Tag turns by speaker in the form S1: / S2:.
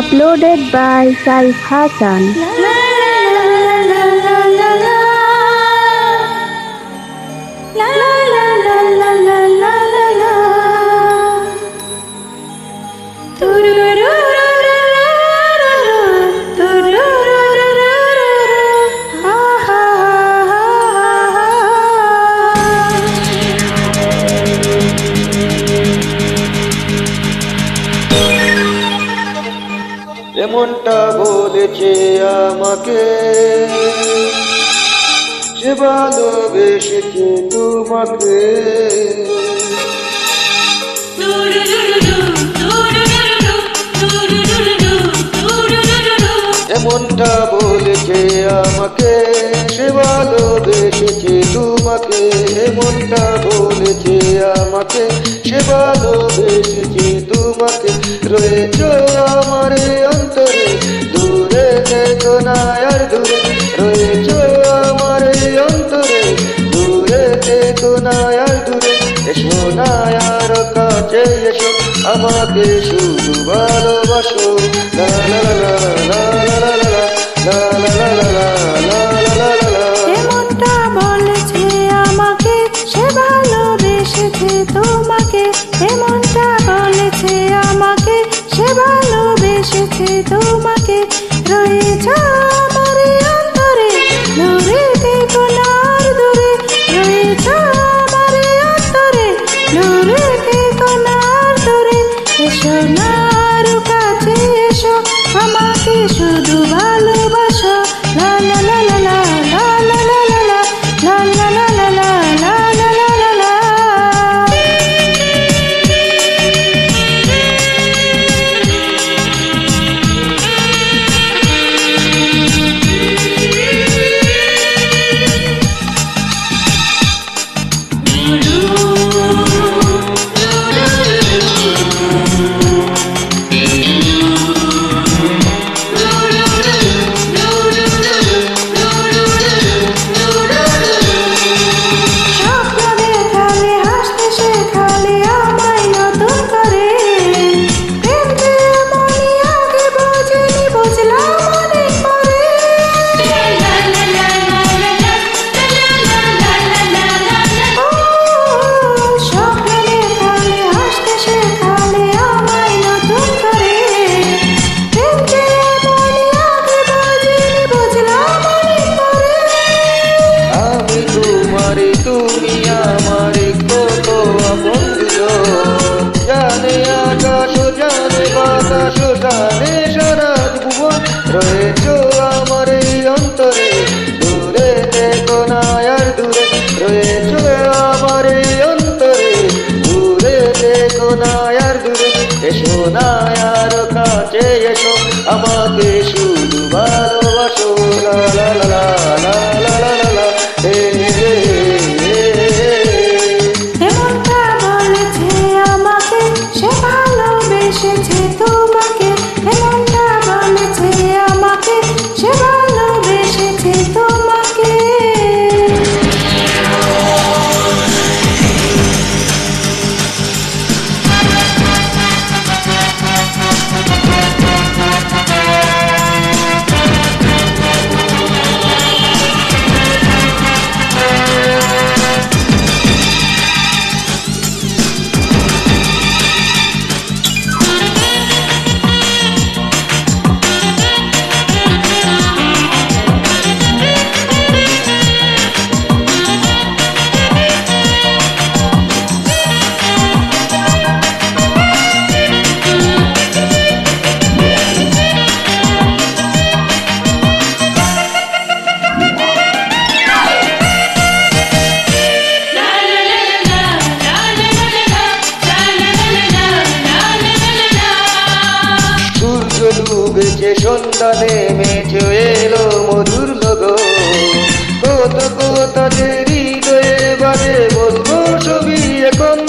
S1: Uploaded by Saif Hassan.
S2: এমনটা বলেছে আমাকে, সে ভালোবেসেছে তোমাকে। এমনটা বলেছে আমাকে, সে ভালোবেসেছে তোমাকে। এমনটা বলেছে আমাকে, সে ভালোবেসেছে তোমাকে। রয়েছ আমার অন্তরে, দূরে থেকো না আর দূরে। রয়েছ আমার অন্তরে, দূরে থেকো না আর দূরে। এসো না আর কাছে এসো, আমাকে শুধু ভালোবাসো। লা লা লা লা লা লা লা লা লা লা লা লা লা লা লা লা।
S3: এমনটা বলেছে আমাকে, সে ভালোবেসেছে তোমাকে। এমনটা বলেছে আমাকে, সে ভালোবেসেছে তোমাকে। রয়েছ আমার অন্তরে, দূরে থেকো না আর দূরে। রয়েছ আমার অন্তরে, দূরে থেকো না আর দূরে। এসো না আর কাছে এসো, আমাকে শুধু ভালোবাসো। লা লা লা লা লা লা লা লা লা লা লা লা লা লা লা লা লা লা লা।
S2: তুমি আমার কত আপন, জানে আকাশ জানে বাতাস জানে সারা ভুবন। রয়েছ আমার অন্তরে, দূরে থেকো না আর দূরে। রয়েছ আমার অন্তরে, দূরে থেকো না আর দূরে। এসো না আর কাছে এসো, আমাকে শুধু ভালোবাসো। লা লা লা লা লা লা লা লা লা।
S3: এমনটা বলেছে আমাকে, সে ভালোবেসেছে তোমাকে। এমনটা বলেছে আমাকে, সে ভালোবেসেছে তোমাকে।
S2: ডুবেছে সন্ধ্যা নেমেছে এলো মধুর লগন। কত কথা যে হৃদয়ে বাজে বলবো সবই এখন।